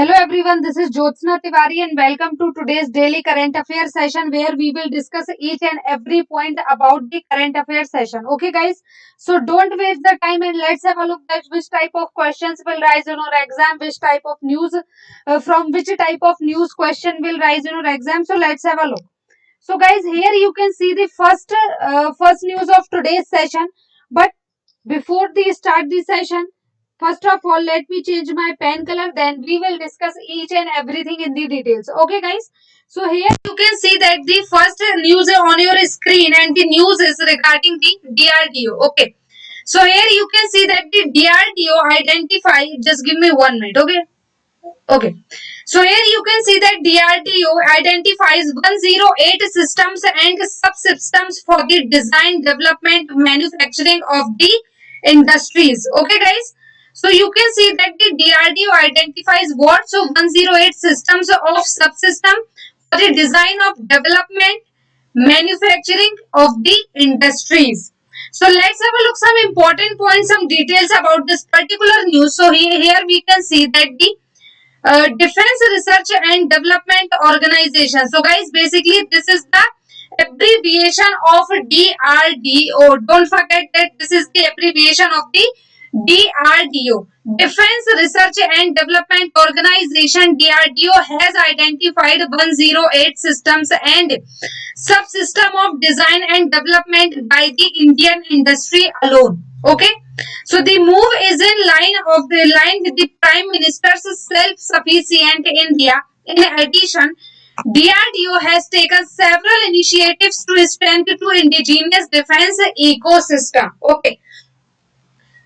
Hello everyone, this is Jyotsna Tiwari and welcome to today's daily current affairs session where we will discuss each and every point about the current affairs session. Okay guys, so don't waste the time and let's have a look at which type of questions will rise in our exam, which type of news, from which type of news question will rise in our exam. So let's have a look. So guys, here you can see the first news of today's session. But before we start the session, first of all, let me change my pen color. Then we will discuss each and everything in the details. Okay, guys. So here you can see that the first news on your screen, and the news is regarding the DRDO. Okay. So here you can see that the DRDO identify. Just give me 1 minute. Okay. Okay. So here you can see that DRDO identifies 108 systems and subsystems for the design, development, manufacturing of the industries. Okay, guys. So you can see that the DRDO identifies what? So 108 systems of subsystem for the design of development, manufacturing of the industries. So let's have a look some important points, some details about this particular news. So here we can see that the Defense Research and Development Organization. So guys, basically this is the abbreviation of DRDO. Don't forget that this is the abbreviation of the DRDO. Defense Research and Development Organization DRDO has identified 108 systems and subsystem of design and development by the Indian industry alone. Okay. So the move is in line with the Prime Minister's self-sufficient India. In addition, DRDO has taken several initiatives to strengthen to indigenous defense ecosystem. Okay.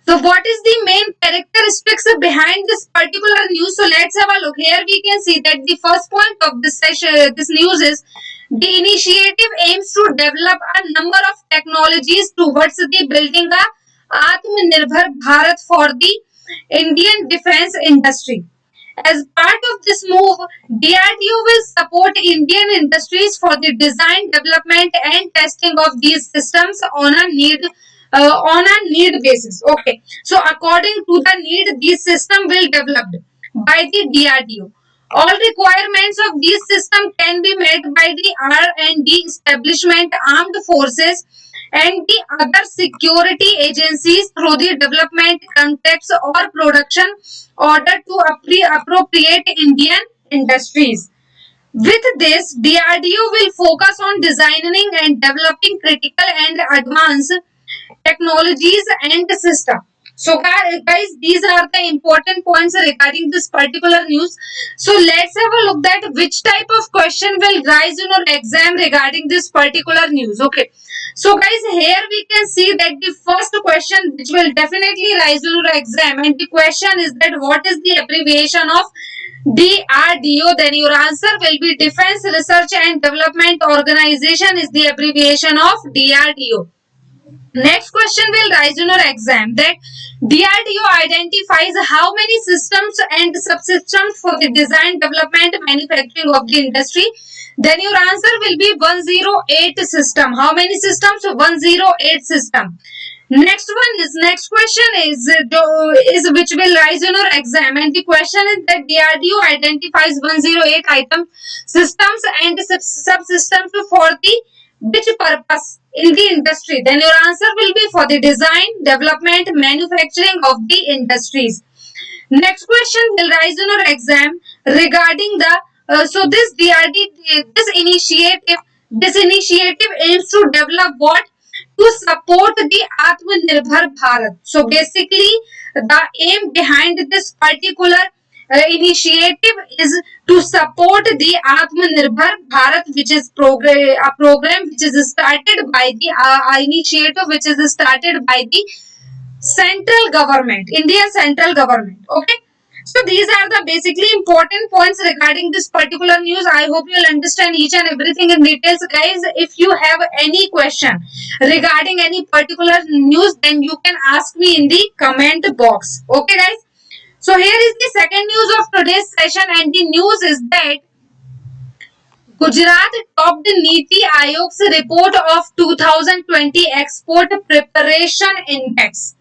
So what is the main characteristics behind this particular news? So let's have a look. Here we can see that the first point of this session, this news is the initiative aims to develop a number of technologies towards the building a Atmanirbhar Bharat for the Indian defense industry. As part of this move, DRDO will support Indian industries for the design, development, and testing of these systems on a need basis. Okay, so according to the need, this system will developed by the DRDO. All requirements of this system can be met by the R&D establishment, armed forces, and the other security agencies through the development contracts or production order to appropriate Indian industries. With this, DRDO will focus on designing and developing critical and advanced technologies and systems. So guys, these are the important points regarding this particular news. So let's have a look at which type of question will rise in our exam regarding this particular news. Okay. So guys, here we can see that the first question which will definitely rise in our exam, and the question is that what is the abbreviation of DRDO? Then your answer will be Defense Research and Development Organization is the abbreviation of DRDO. Next question will rise in our exam that DRDO identifies how many systems and subsystems for the design, development, manufacturing of the industry. Then your answer will be 108 system. How many systems? 108 system. Next question is which will rise in our exam, and the question is that DRDO identifies 108 item systems and subsystems for the which purpose in the industry. Then your answer will be for the design, development, manufacturing of the industries. Next question will rise in our exam regarding the so this this initiative aims to develop what? To support the Atmanirbhar Bharat. So basically the aim behind this particular initiative is to support the Atmanirbhar Bharat, which is a program which is started by the initiative which is started by the central government, Indian central government. Okay. So these are the basically important points regarding this particular news. I hope you'll understand each and everything in details. Guys, if you have any question regarding any particular news, then you can ask me in the comment box. Okay guys. So here is the second news of today's session, and the news is that Gujarat topped Niti Aayog's report of 2020 Export Preparation Index.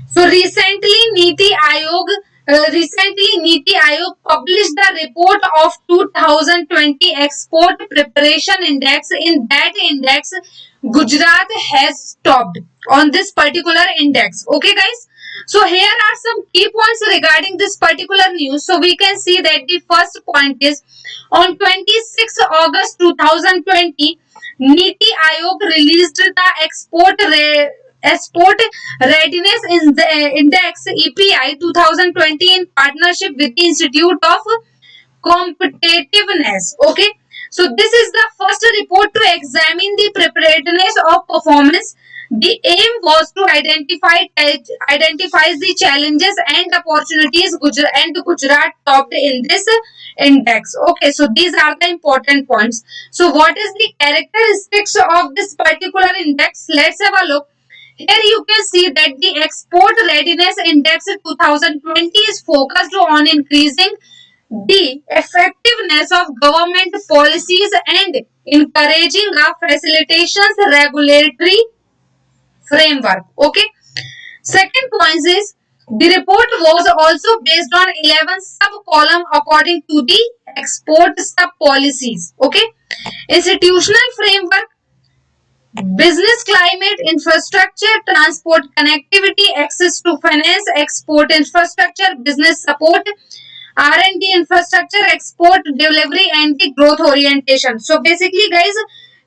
So recently Niti Aayog recently Niti Aayog published the report of 2020 Export Preparation Index. In that index, Gujarat has topped on this particular index. Okay, guys. So here are some key points regarding this particular news. So we can see that the first point is on 26 August 2020, Niti Aayog released the Export Readiness Index (EPI) 2020 in partnership with the Institute of Competitiveness. Okay, so this is the first report to examine the preparedness of performance. The aim was to identify the challenges and opportunities Gujarat topped in this index. Okay, so these are the important points. So what is the characteristics of this particular index? Let's have a look. Here you can see that the Export Readiness Index 2020 is focused on increasing the effectiveness of government policies and encouraging a facilitations regulatory framework. Okay. Second point is the report was also based on 11 sub-column according to the export sub-policies. Okay. Institutional framework, business climate, infrastructure, transport connectivity, access to finance, export infrastructure, business support, R&D infrastructure, export delivery, and the growth orientation. So basically, guys,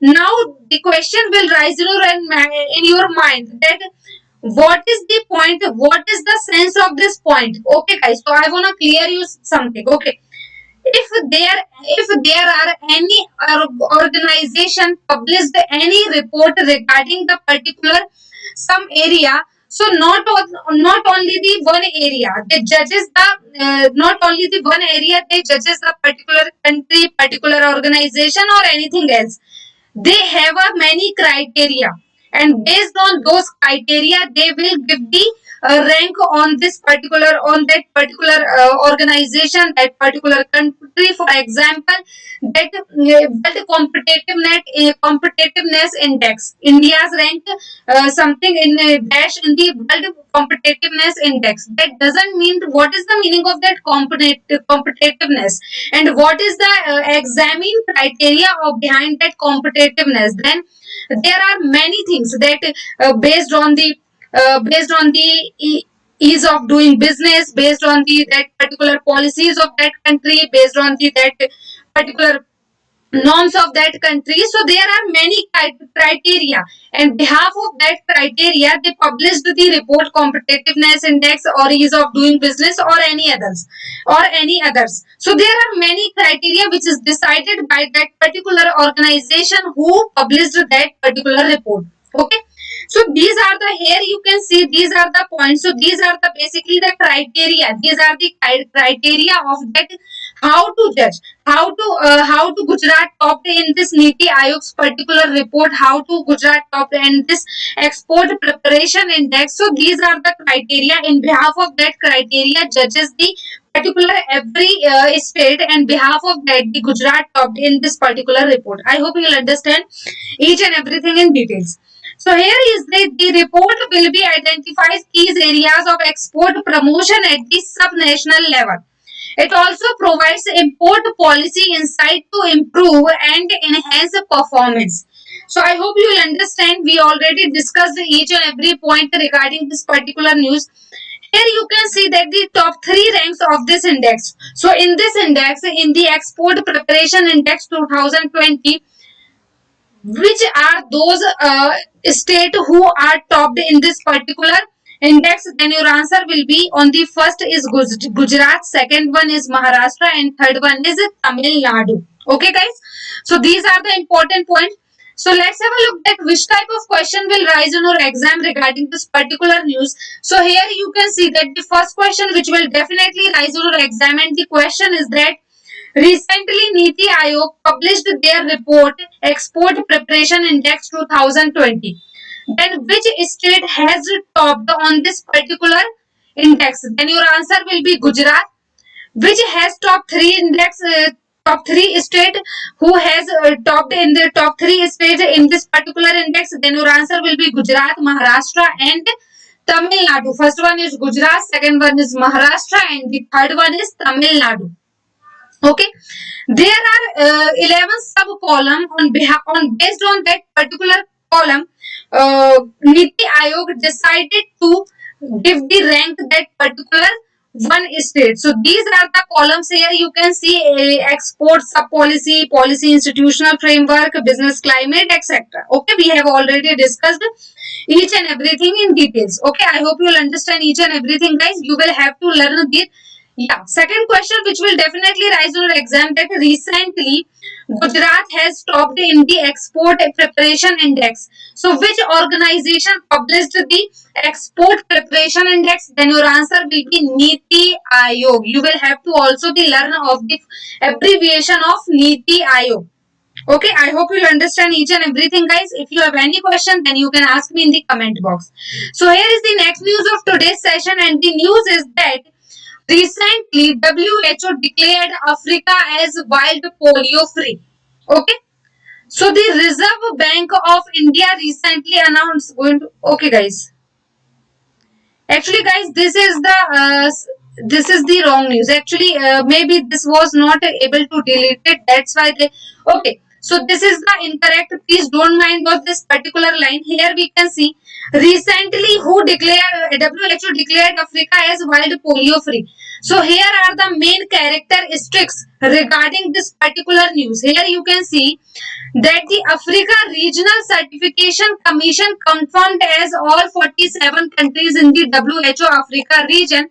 now the question will rise in your mind that what is the point? What is the sense of this point? Okay, guys. So I wanna clear you something. Okay, if there are any organization published any report regarding the particular some area, so not only the one area they judges the not only the one area they judges the particular country, particular organization or anything else. They have a many criteria, and based on those criteria they will give the rank on this particular on that particular organization, that particular country. For example, that world competitiveness index, India's rank something in dash in the world competitiveness index. That doesn't mean what is the meaning of that competitiveness, and what is the examine criteria of behind that competitiveness. Then there are many things that based on the ease of doing business, based on the that particular policies of that country, based on the that particular norms of that country. So there are many criteria, and behalf of that criteria they published the report competitiveness index or ease of doing business or any others. So there are many criteria which is decided by that particular organization who published that particular report. Okay, so these are the, here you can see these are the points. So these are the basically the criteria, these are the criteria of that how to judge, how to Gujarat topped in this Niti Aayog's particular report, how to Gujarat topped in this export preparation index. So these are the criteria. In behalf of that criteria judges the particular every state, and behalf of that the Gujarat topped in this particular report. I hope you will understand each and everything in details. So here is the report will be identifies key areas of export promotion at the sub-national level. It also provides import policy insight to improve and enhance performance. So I hope you will understand. We already discussed each and every point regarding this particular news. Here you can see that the top 3 ranks of this index. So in this index, in the export preparation index 2020, which are those state who are topped in this particular index? Then your answer will be on the first is Gujarat, second one is Maharashtra, and third one is Tamil Nadu. Okay, guys. So these are the important points. So let's have a look at which type of question will rise in your exam regarding this particular news. So here you can see that the first question which will definitely rise in your exam, and the question is that recently Niti Aayog published their report Export Preparation Index 2020. Then which state has topped on this particular index? Then your answer will be Gujarat. Which has top 3 index, top 3 state who has topped in the top 3 states in this particular index? Then your answer will be Gujarat, Maharashtra, and Tamil Nadu. First one is Gujarat, second one is Maharashtra, and the third one is Tamil Nadu. Okay, there are 11 sub column on based on that particular column. Niti Aayog decided to give the rank that particular one state. So these are the columns here. You can see export sub policy, policy institutional framework, business climate, etc. Okay, we have already discussed each and everything in details. Okay, I hope you will understand each and everything, guys. You will have to learn the yeah. Second question, which will definitely rise on your exam, that recently Gujarat has topped in the export preparation index. So, which organization published the export preparation index? Then your answer will be Niti Aayog. You will have to also the learn of the abbreviation of Niti Aayog. Okay, I hope you understand each and everything, guys. If you have any question, then you can ask me in the comment box. So here is the next news of today's session, and the news is that recently WHO declared Africa as wild polio free. Okay. So the Reserve Bank of India recently announced going to okay guys. Actually, guys, this is the wrong news. Actually, maybe this was not able to delete it. That's why they okay. So this is the incorrect. Please don't mind of this particular line. Here we can see recently who declared WHO declared Africa as wild polio free. So here are the main characteristics regarding this particular news. Here you can see that the Africa Regional Certification Commission confirmed as all 47 countries in the WHO Africa region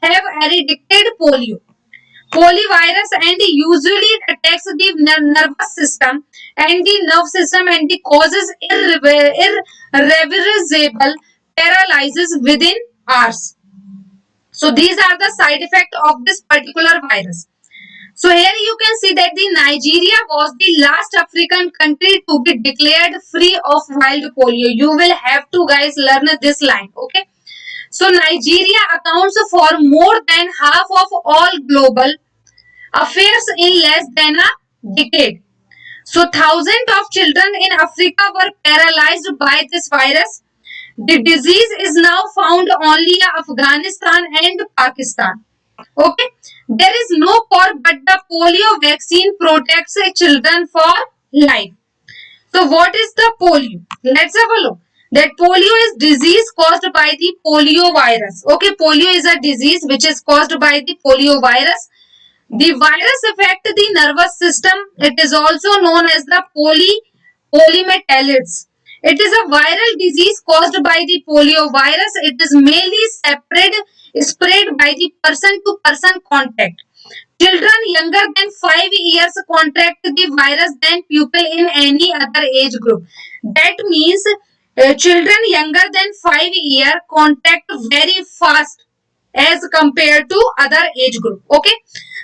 have eradicated polio. Poliovirus and usually attacks the nervous system and the nerve system and the causes irreversible paralysis within hours. So these are the side effects of this particular virus. So here you can see that the Nigeria was the last African country to be declared free of wild polio. You will have to guys learn this line. Okay. So Nigeria accounts for more than half of all global affairs in less than a decade. So thousands of children in Africa were paralyzed by this virus. The disease is now found only in Afghanistan and Pakistan. Okay, there is no cure, but the polio vaccine protects children for life. So what is the polio? Let's have a look. That polio is disease caused by the polio virus. Okay, polio is a disease which is caused by the polio virus. The virus affects the nervous system. It is also known as the polymetallids. It is a viral disease caused by the polio virus. It is mainly spread by the person-to-person contact. Children younger than 5 years contract the virus than people in any other age group. That means children younger than 5 years contact very fast as compared to other age group. Okay.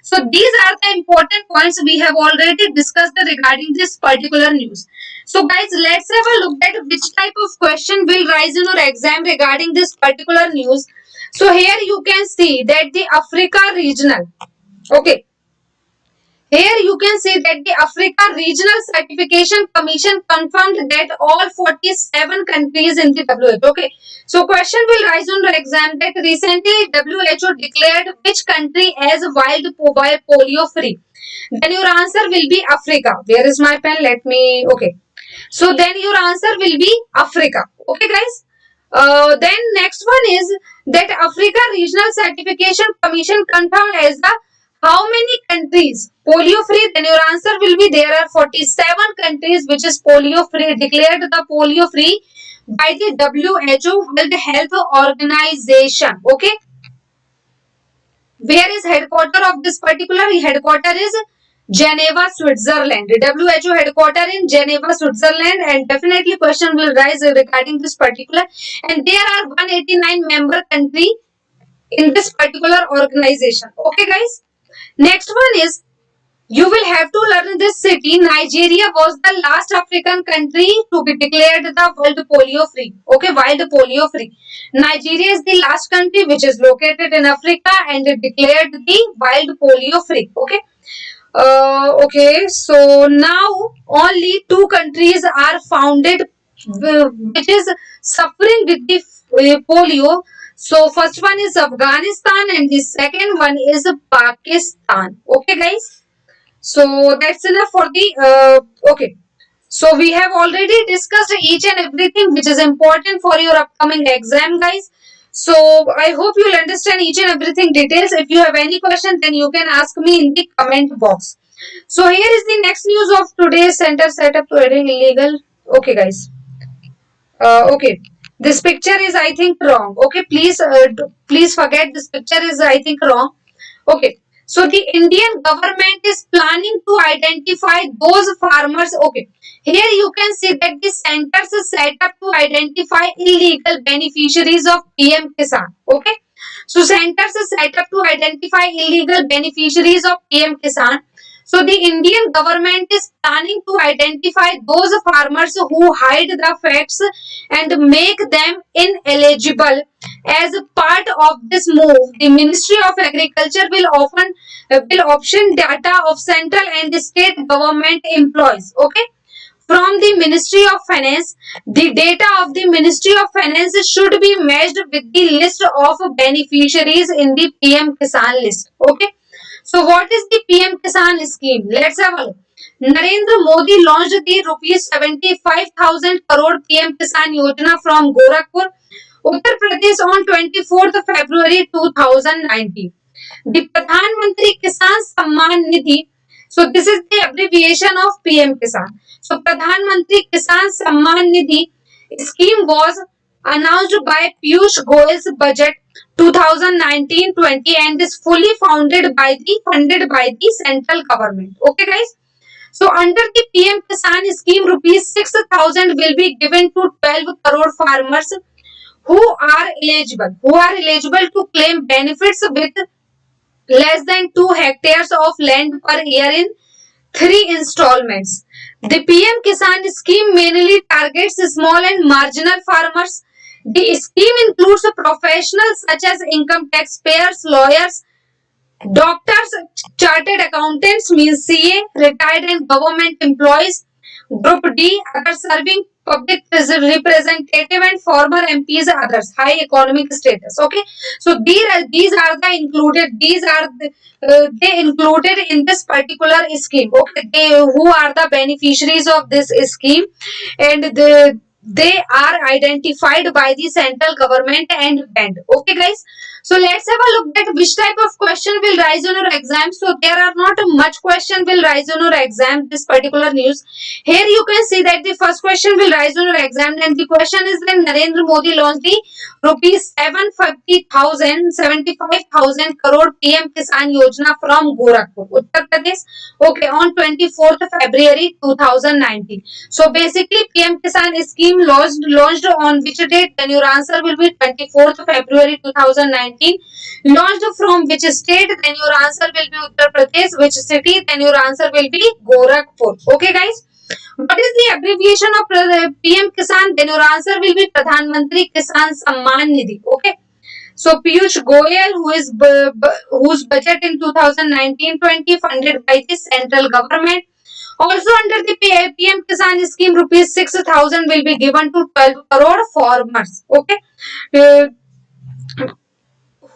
So these are the important points we have already discussed regarding this particular news. So guys, let's have a look at which type of question will rise in your exam regarding this particular news. So here you can see that the Africa regional. Okay. Here you can see that the Africa Regional Certification Commission confirmed that all 47 countries in the WHO. Okay. So question will rise on the exam that recently WHO declared which country as wild polio free. Then your answer will be Africa. Where is my pen? Let me. Okay. So then your answer will be Africa. Okay, guys. Then next one is that Africa Regional Certification Commission confirmed as the how many countries polio free? Then your answer will be there are 47 countries which is polio free declared the polio free by the WHO World Health Organization. Okay. Where is headquarter of this particular? Headquarter is Geneva, Switzerland. WHO headquarter in Geneva, Switzerland, and definitely question will rise regarding this particular. And there are 189 member country in this particular organization. Okay, guys. Next one is you will have to learn this city. Nigeria was the last African country to be declared the world polio free. Okay, wild polio free. Nigeria is the last country which is located in Africa and declared the wild polio free. Okay. Okay, so now only two countries are founded which is suffering with the polio. So first one is Afghanistan and the second one is Pakistan. Okay, guys. So that's enough for the okay. So we have already discussed each and everything which is important for your upcoming exam, guys. So I hope you'll understand each and everything details. If you have any question, then you can ask me in the comment box. So here is the next news of today's center setup to adding illegal. Okay, guys. Okay. This picture is, I think, wrong. Okay, please forget this picture is, I think, wrong. Okay. So the Indian government is planning to identify those farmers. Okay. Here you can see that the centers are set up to identify illegal beneficiaries of PM Kisan. Okay. So centers are set up to identify illegal beneficiaries of PM Kisan. So the Indian government is planning to identify those farmers who hide the facts and make them ineligible. As a part of this move, the Ministry of Agriculture will option data of central and state government employees. Okay, from the Ministry of Finance, the data of the Ministry of Finance should be matched with the list of beneficiaries in the PM Kisan list. Okay. So what is the PM Kisan scheme? Let's have a look. Narendra Modi launched the rupees 75,000 crore PM Kisan Yojana from Gorakhpur, Uttar Pradesh on 24th February 2019. The Pradhan Mantri Kisan Samman Nidhi. So this is the abbreviation of PM Kisan. So Pradhan Mantri Kisan Samman Nidhi scheme was announced by Piyush Goyal's budget 2019-20 and is fully funded by the central government. Okay, guys. So under the PM Kisan scheme, rupees 6,000 will be given to 12 crore farmers who are eligible to claim benefits with less than 2 hectares of land per year in 3 installments. The PM Kisan scheme mainly targets small and marginal farmers. The scheme includes professionals such as income taxpayers, lawyers, doctors, chartered accountants means CA, retired and government employees. Group D, others serving public representative and former MPs, others high economic status. Okay, so these are the included. These are they included in this particular scheme. Okay, who are the beneficiaries of this scheme, and they are identified by the central government and banned. Okay, guys. So let's have a look at which type of question will rise on your exam. So there are not much question will rise on your exam. This particular news. Here you can see that the first question will rise on your exam, and the question is that Narendra Modi launched the rupees 75,000 crore PM Kisan Yojana from Gorakhpur, Uttar Pradesh. Okay, on 24th February 2019. So basically, PM Kisan scheme launched on which date? Then your answer will be 24th February 2019. Launched from which state? Then your answer will be Uttar Pradesh. Which city? Then your answer will be Gorakhpur. Okay, guys. What is the abbreviation of PM Kisan? Then your answer will be Pradhan Mantri Kisan Samman Nidhi. Okay. So Piyush Goyal, whose budget in 2019-20 funded by the central government. Also under the PM Kisan scheme, rupees 6,000 will be given to 12 crore farmers. Okay. Uh,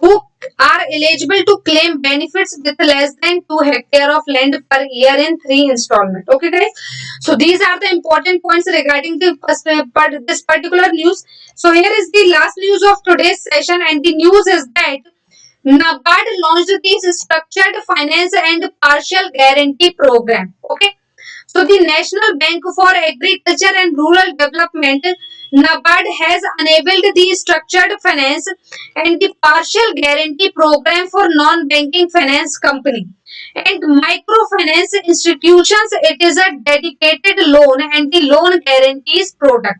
who are eligible to claim benefits with less than 2 hectare of land per year in 3 installment. Okay, guys. So these are the important points regarding this particular news. So here is the last news of today's session, and the news is that NABARD launched this structured finance and partial guarantee program. Okay. So the National Bank for Agriculture and Rural Development, NABARD, has enabled the structured finance and the partial guarantee program for non-banking finance company and microfinance institutions. It is a dedicated loan and the loan guarantees product.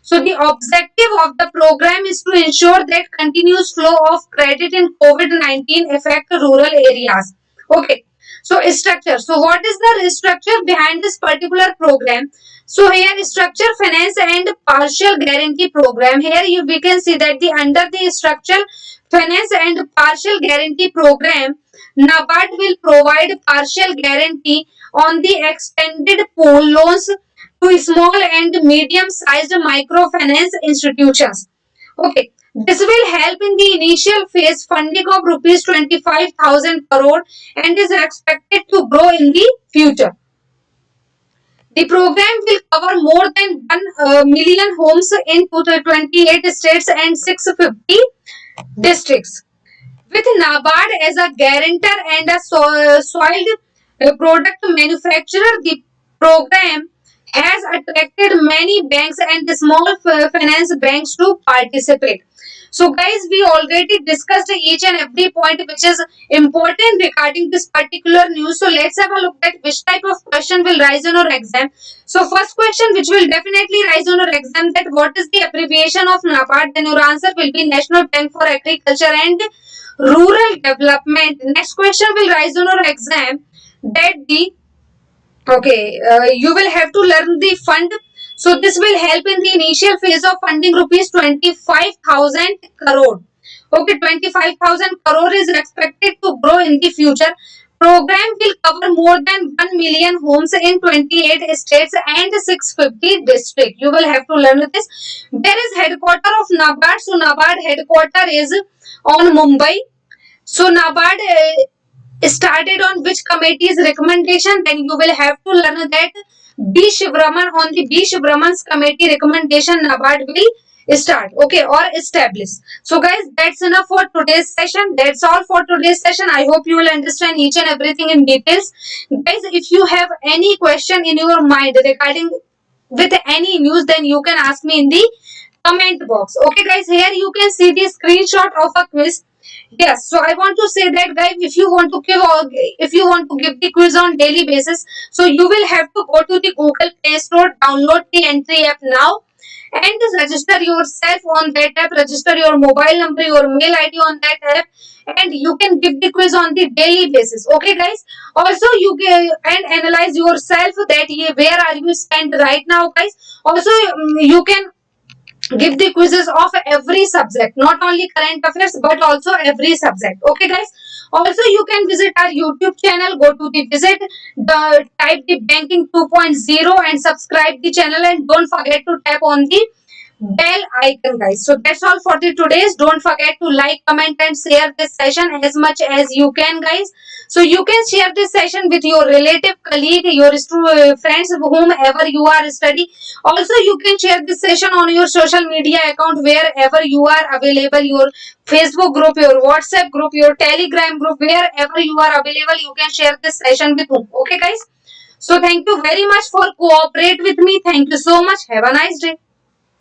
So the objective of the program is to ensure that continuous flow of credit in COVID-19 affect rural areas. Okay. So structure. So what is the structure behind this particular program? So here structure finance and partial guarantee program. Here we can see that the under the structure finance and partial guarantee program, NABARD will provide partial guarantee on the extended pool loans to small and medium sized microfinance institutions. Okay, this will help in the initial phase funding of rupees 25,000 crore and is expected to grow in the future. The program will cover more than 1 million homes in 28 states and 650 districts. With NABARD as a guarantor and a soiled product manufacturer, the program has attracted many banks and small finance banks to participate. So guys, we already discussed each and every point which is important regarding this particular news. So let's have a look at which type of question will rise on our exam. So first question which will definitely rise on our exam, that what is the abbreviation of NABARD? Then your answer will be National Bank for Agriculture and Rural Development. Next question will rise on our exam, that the you will have to learn the fund. So this will help in the initial phase of funding rupees 25,000 crore. Okay, 25,000 crore is expected to grow in the future. Program will cover more than 1 million homes in 28 states and 650 districts. You will have to learn this. There is headquarter of NABARD. So NABARD headquarter is on Mumbai. So NABARD started on which committee's recommendation? Then you will have to learn that B. Shivraman, on the B. Shivraman's committee recommendation, NABARD will start, okay, or establish. So guys, that's enough for today's session. That's all for today's session. I hope you will understand each and everything in details. Guys, if you have any question in your mind regarding with any news, then you can ask me in the comment box. Okay guys, here you can see the screenshot of a quiz. Yes, so I want to say that guys, if you want to give the quiz on daily basis, so you will have to go to the Google Play Store, download the entry app now, and just register yourself on that app, register your mobile number, your mail ID on that app, and you can give the quiz on the daily basis. Okay guys, also you can and analyze yourself that where are you stand right now guys. Also you can give the quizzes of every subject, not only current affairs but also every subject. Okay guys, also you can visit our YouTube channel, go to the visit the type the banking 2.0 and subscribe the channel, and don't forget to tap on the bell icon guys. So that's all for the today's. Don't forget to like, comment and share this session as much as you can guys. So you can share this session with your relative, colleague, your friends, whomever you are studying. Also you can share this session on your social media account wherever you are available, your Facebook group, your WhatsApp group, your Telegram group, wherever you are available, you can share this session with whom. Okay guys, so thank you very much for cooperate with me. Thank you so much. Have a nice day.